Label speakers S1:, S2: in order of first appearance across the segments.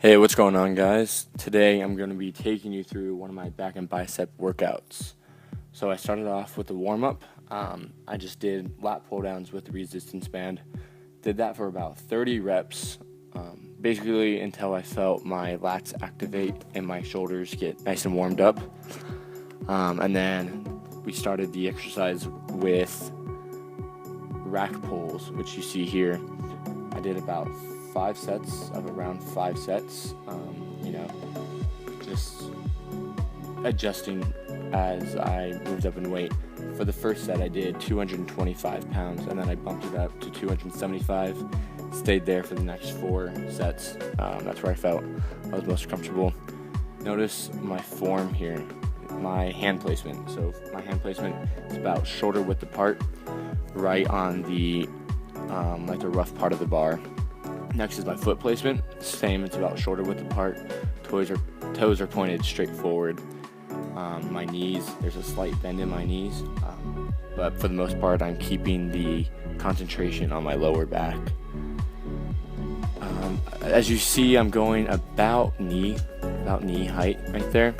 S1: Hey, what's going on, guys? Today I'm going to be taking you through one of my back and bicep workouts. So I started off with a warm-up. I just did lat pull-downs with the resistance band. Did that for about 30 reps, basically until I felt my lats activate and my shoulders get nice and warmed up. And then we started the exercise with rack pulls, which you see here. I did about 5 sets of around 5 sets, just adjusting as I moved up in weight. For the first set I did 225 pounds, and then I bumped it up to 275, stayed there for the next 4 sets. That's where I felt I was most comfortable. Notice my form here, my hand placement. So my hand placement is about shoulder width apart, right on the the rough part of the bar. Next is my foot placement. Same, it's about shoulder width apart. Toes are pointed straight forward. My knees, there's a slight bend in my knees, but for the most part, I'm keeping the concentration on my lower back. As you see, I'm going about knee height right there.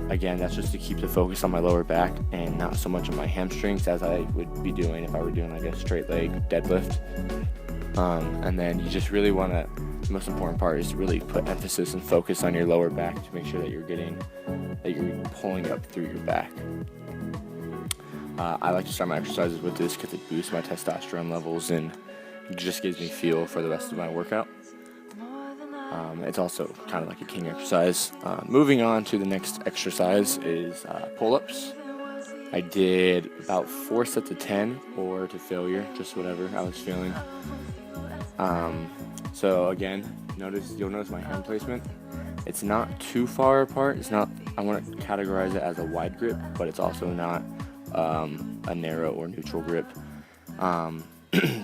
S1: Again, that's just to keep the focus on my lower back and not so much on my hamstrings as I would be doing if I were doing like a straight leg deadlift. And then you just really want to, the most important part is to really put emphasis and focus on your lower back to make sure that you're pulling up through your back. I like to start my exercises with this because it boosts my testosterone levels and it just gives me fuel for the rest of my workout. It's also kind of like a king exercise. Moving on to the next exercise is pull-ups. I did about 4 sets of 10 or to failure, just whatever I was feeling. So again, you'll notice my hand placement. It's not too far apart. I want to categorize it as a wide grip, but it's also not a narrow or neutral grip.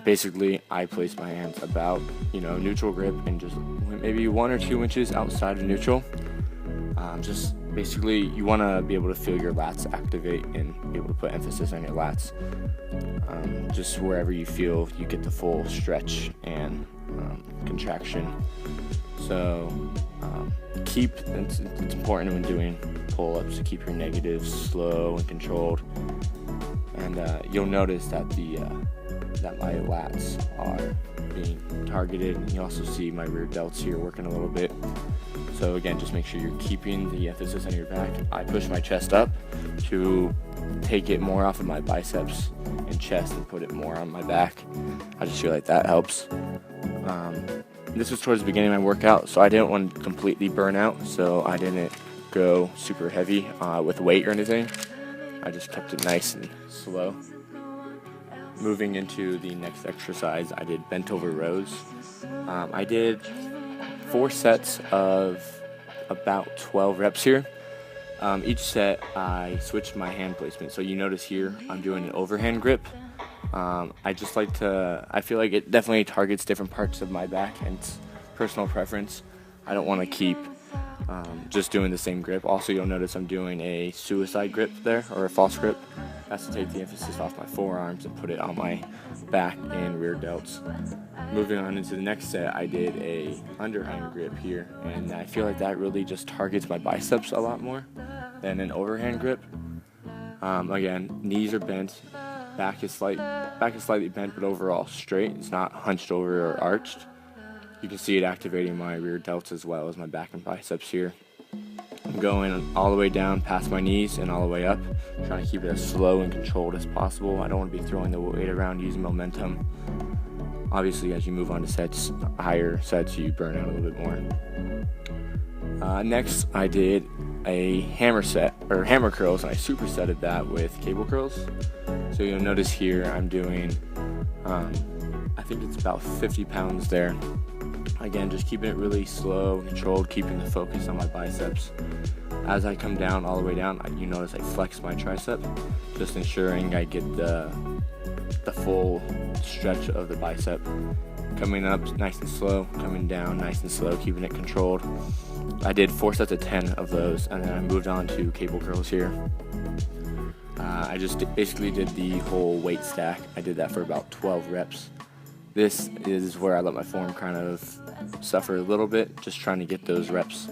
S1: Basically, I place my hands about, neutral grip and just maybe 1 or 2 inches outside of neutral. Just basically, you want to be able to feel your lats activate and be able to put emphasis on your lats. Just wherever you feel you get the full stretch and contraction. So it's important when doing pull-ups to keep your negatives slow and controlled. And you'll notice that that my lats are being targeted. And you also see my rear delts here working a little bit. So again, just make sure you're keeping the emphasis on your back. I push my chest up to take it more off of my biceps and chest and put it more on my back. I just feel like that helps. This was towards the beginning of my workout, so I didn't want to completely burn out, so I didn't go super heavy with weight or anything. I just kept it nice and slow. Moving into the next exercise, I did bent over rows. I did 4 sets of about 12 reps here. Each set I switched my hand placement. So you notice here I'm doing an overhand grip. I feel like it definitely targets different parts of my back, and it's personal preference. I don't want to keep just doing the same grip. Also, you'll notice I'm doing a suicide grip there, or a false grip. That's to take the emphasis off my forearms and put it on my back and rear delts. Moving on into the next set, I did a underhand grip here, and I feel like that really just targets my biceps a lot more than an overhand grip. Again, knees are bent, back is slightly bent, but overall straight. It's not hunched over or arched. You can see it activating my rear delts as well as my back and biceps here. I'm going all the way down past my knees and all the way up, trying to keep it as slow and controlled as possible. I don't want to be throwing the weight around using momentum. Obviously, as you move on to higher sets, you burn out a little bit more. Next, I did a hammer curls, and I supersetted that with cable curls. So you'll notice here I'm doing, I think it's about 50 pounds there. Again, just keeping it really slow, controlled, keeping the focus on my biceps. As I come down, all the way down, you notice I flex my tricep, just ensuring I get the full stretch of the bicep. Coming up nice and slow, coming down nice and slow, keeping it controlled. I did 4 sets of 10 of those, and then I moved on to cable curls here. I just basically did the whole weight stack. I did that for about 12 reps. This is where I let my form kind of suffer a little bit just trying to get those reps.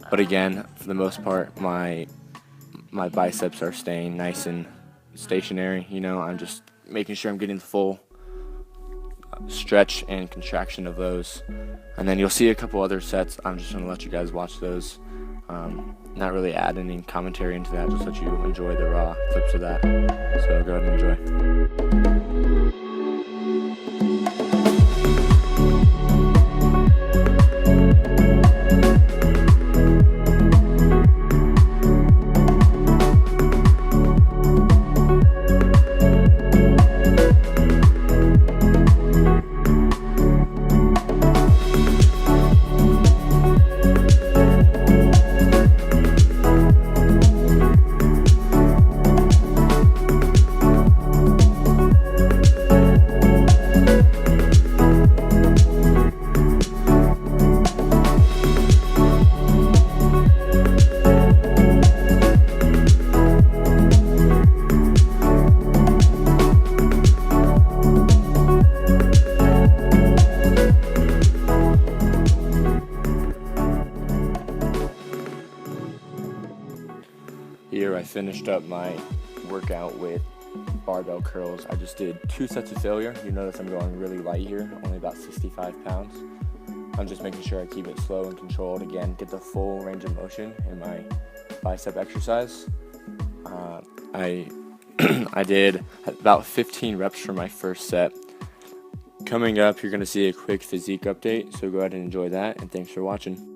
S1: But again, for the most part, my biceps are staying nice and stationary. I'm just making sure I'm getting the full stretch and contraction of those. And then you'll see a couple other sets. I'm just going to let you guys watch those. Not really add any commentary into that, just let you enjoy the raw clips of that. So go ahead and enjoy. Here I finished up my workout with barbell curls. I just did 2 sets of failure. You notice I'm going really light here, only about 65 pounds. I'm just making sure I keep it slow and controlled. Again, get the full range of motion in my bicep exercise. I did about 15 reps for my first set. Coming up, you're going to see a quick physique update, so go ahead and enjoy that, and thanks for watching.